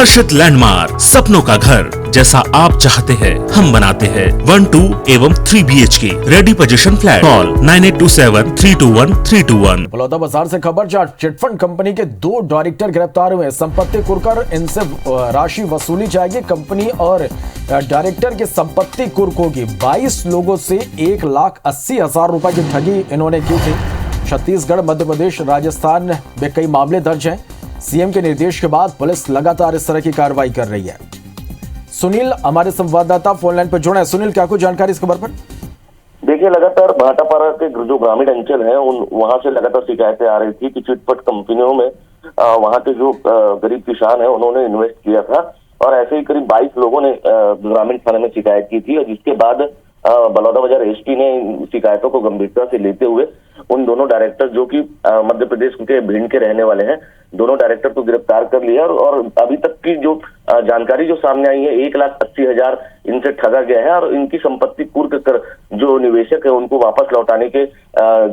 आकर्षित लैंडमार्क, सपनों का घर जैसा आप चाहते हैं हम बनाते हैं। 1, 2 एवं 3 BHK ready position flat. Call 9827321321। Balodabazar से खबर, जहां चिटफंड कंपनी के 2 डायरेक्टर गिरफ्तार हुए। संपत्ति कुरकर इनसे राशि वसूली जाएगी। कंपनी और डायरेक्टर की संपत्ति कुर्क होगी। 22 लोगों से 1,80,000 रुपए की ठगी इन्होंने की थी। छत्तीसगढ़, मध्य प्रदेश, राजस्थान में कई मामले दर्ज हैं। सीएम के निर्देश के बाद पुलिस लगातार इस तरह की कार्रवाई कर रही है। सुनील हमारे संवाददाता फोन लाइन पर जुड़े हैं। सुनील, क्या कुछ जानकारी इस खबर पर? देखिए, लगातार भाटापारा के जो ग्रामीण अंचल है वहां से लगातार शिकायतें आ रही थी कि चिटफंड कंपनियों में वहां के जो गरीब किसान है उन्होंने इन्वेस्ट किया था और ऐसे ही करीब 22 लोगों ने ग्रामीण थाने में शिकायत की थी। और जिसके बाद बलौदाबाजार एसपी ने शिकायतों को गंभीरता से लेते हुए उन दोनों डायरेक्टर, जो कि मध्य प्रदेश के भिंड के रहने वाले हैं, दोनों डायरेक्टर को गिरफ्तार कर लिया। और अभी तक की जो जानकारी जो सामने आई है, 1,80,000 इनसे ठगा गया है और इनकी संपत्ति कुर्क कर जो निवेशक है उनको वापस लौटाने के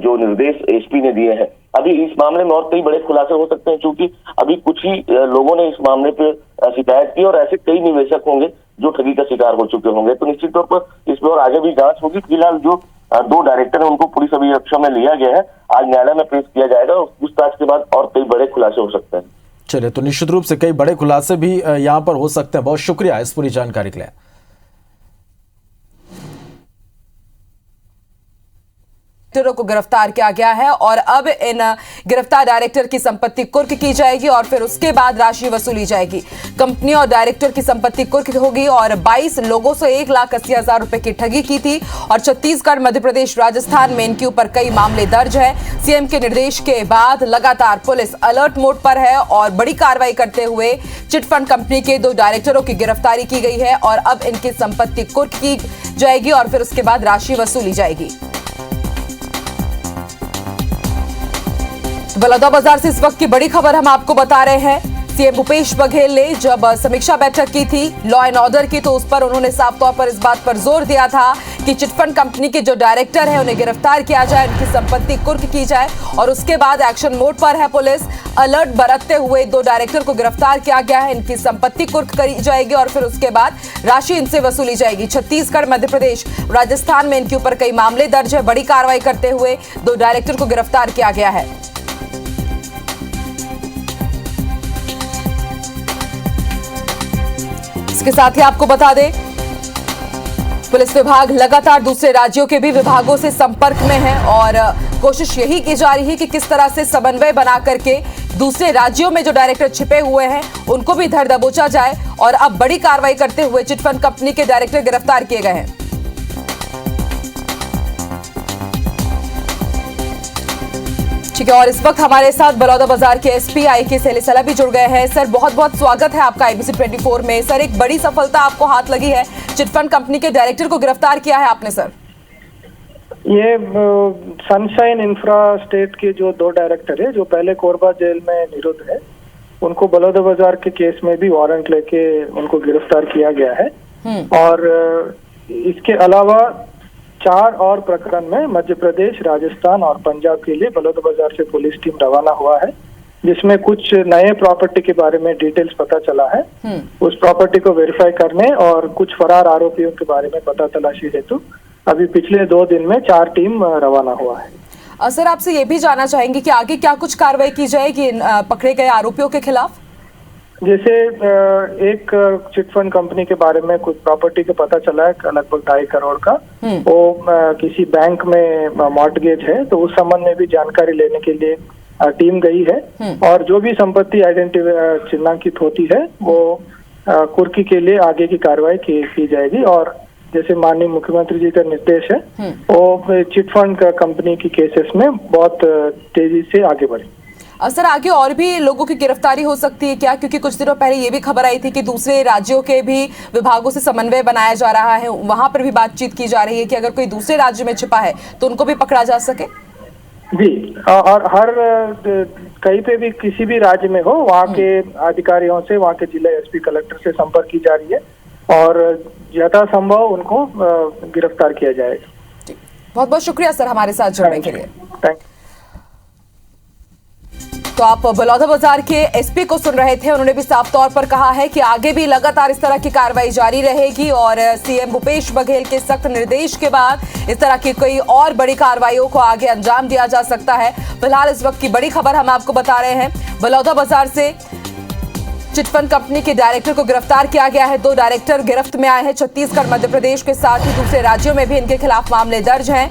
जो निर्देश एसपी ने दिए हैं। अभी इस मामले में और कई बड़े खुलासे हो सकते हैं, क्योंकि अभी कुछ ही लोगों ने इस मामले पे शिकायत की और ऐसे कई निवेशक होंगे जो ठगी का शिकार हो चुके होंगे। तो निश्चित तौर पर इसमें और आगे भी जांच होगी। फिलहाल जो 2 डायरेक्टर है उनको पुलिस अभिरक्षा में लिया गया है, आज न्यायालय में पेश किया जाएगा और पूछताछ के बाद और कई बड़े खुलासे हो सकते हैं। चलिए, तो निश्चित रूप से कई बड़े खुलासे भी यहाँ पर हो सकते हैं। बहुत शुक्रिया इस पूरी जानकारी के लिए। डायरेक्टरों को गिरफ्तार किया गया है और अब इन गिरफ्तार डायरेक्टर की संपत्ति कुर्क की जाएगी और फिर उसके बाद राशि वसूली जाएगी। कंपनी और डायरेक्टर की संपत्ति कुर्क होगी और 22 लोगों से 1,80,000 रुपए की ठगी की थी। और छत्तीसगढ़, मध्य प्रदेश, राजस्थान में इनके ऊपर कई मामले दर्ज है। सीएम के निर्देश के बाद लगातार पुलिस अलर्ट मोड पर है और बड़ी कार्रवाई करते हुए चिटफंड कंपनी के 2 डायरेक्टरों की गिरफ्तारी की गई है और अब इनकी संपत्ति कुर्क की जाएगी और फिर उसके बाद राशि वसूली जाएगी। बलौदाबाजार से इस वक्त की बड़ी खबर हम आपको बता रहे हैं। सीएम भूपेश बघेल ने जब समीक्षा बैठक की थी लॉ एंड ऑर्डर की, तो उस पर उन्होंने साफ तौर पर इस बात पर जोर दिया था कि चिटफंड कंपनी के जो डायरेक्टर हैं उन्हें गिरफ्तार किया जाए, उनकी संपत्ति कुर्क की जाए और उसके बाद एक्शन मोड पर है पुलिस। अलर्ट बरतते हुए 2 डायरेक्टर को गिरफ्तार किया गया है। इनकी संपत्ति कुर्क करी जाएगी और फिर उसके बाद राशि इनसे वसूली जाएगी। छत्तीसगढ़, मध्य प्रदेश, राजस्थान में इनके ऊपर कई मामले दर्ज है। बड़ी कार्रवाई करते हुए 2 डायरेक्टर को गिरफ्तार किया गया है। इसके साथ ही आपको बता दें, पुलिस विभाग लगातार दूसरे राज्यों के भी विभागों से संपर्क में है और कोशिश यही की जा रही है कि किस तरह से समन्वय बना करके दूसरे राज्यों में जो डायरेक्टर छिपे हुए हैं उनको भी धर दबोचा जाए। और अब बड़ी कार्रवाई करते हुए चिटफंड कंपनी के डायरेक्टर गिरफ्तार किए गए हैं। ठीक है, और इस वक्त हमारे साथ बलौदाबाजार के एसपी IK सेलेसला भी जुड़ गए हैं। सर, बहुत बहुत स्वागत है आपका IBC 24 में। सर, एक बड़ी सफलता आपको हाथ लगी है, चिटफंड कंपनी के डायरेक्टर को गिरफ्तार किया है आपने। सर, ये सनशाइन इंफ्रा स्टेट के जो 2 डायरेक्टर है जो पहले कोरबा जेल में निरुद्ध है, उनको बलौदाबाजार के केस में भी वारंट लेके उनको गिरफ्तार किया गया है। और इसके अलावा 4 और प्रकरण में मध्य प्रदेश, राजस्थान और पंजाब के लिए बलौदाबाजार से पुलिस टीम रवाना हुआ है, जिसमें कुछ नए प्रॉपर्टी के बारे में डिटेल्स पता चला है। उस प्रॉपर्टी को वेरीफाई करने और कुछ फरार आरोपियों के बारे में पता तलाशी हेतु अभी पिछले 2 दिन में 4 टीम रवाना हुआ है। सर, आपसे ये भी जानना चाहेंगे कि आगे क्या कुछ कार्रवाई की जाएगी इन पकड़े गए आरोपियों के खिलाफ? जैसे एक चिटफंड कंपनी के बारे में कुछ प्रॉपर्टी का पता चला है, लगभग 2.5 करोड़ का। वो किसी बैंक में मॉर्टगेज है, तो उस संबंध में भी जानकारी लेने के लिए टीम गई है। और जो भी संपत्ति चिन्हांकित होती है वो कुर्की के लिए आगे की कार्रवाई की जाएगी। और जैसे माननीय मुख्यमंत्री जी का निर्देश है, वो चिटफंड कंपनी की केसेस में बहुत तेजी से आगे बढ़े। सर, आगे और भी लोगों की गिरफ्तारी हो सकती है क्या? क्योंकि कुछ दिनों पहले ये भी खबर आई थी कि दूसरे राज्यों के भी विभागों से समन्वय बनाया जा रहा है, वहां पर भी बातचीत की जा रही है कि अगर कोई दूसरे राज्य में छिपा है तो उनको भी पकड़ा जा सके। जी, और हर कहीं पे भी किसी भी राज्य में हो, वहाँ के अधिकारियों से, वहाँ के जिला एसपी, कलेक्टर से संपर्क की जा रही है और यथासंभव उनको गिरफ्तार किया जाएगा। बहुत बहुत शुक्रिया सर हमारे साथ जुड़ने के लिए। Thank you. तो आप बलौदाबाजार के एसपी को सुन रहे थे। उन्होंने भी साफ तौर पर कहा है कि आगे भी लगातार इस तरह की कार्रवाई जारी रहेगी और सीएम भूपेश बघेल के सख्त निर्देश के बाद इस तरह की कोई और बड़ी कार्रवाइयों को आगे अंजाम दिया जा सकता है। फिलहाल इस वक्त की बड़ी खबर हम आपको बता रहे हैं, बलौदाबाजार से चिटफंड कंपनी के डायरेक्टर को गिरफ्तार किया गया है। 2 डायरेक्टर गिरफ्त में आए हैं। छत्तीसगढ़, मध्य प्रदेश के साथ ही दूसरे राज्यों में भी इनके खिलाफ मामले दर्ज हैं।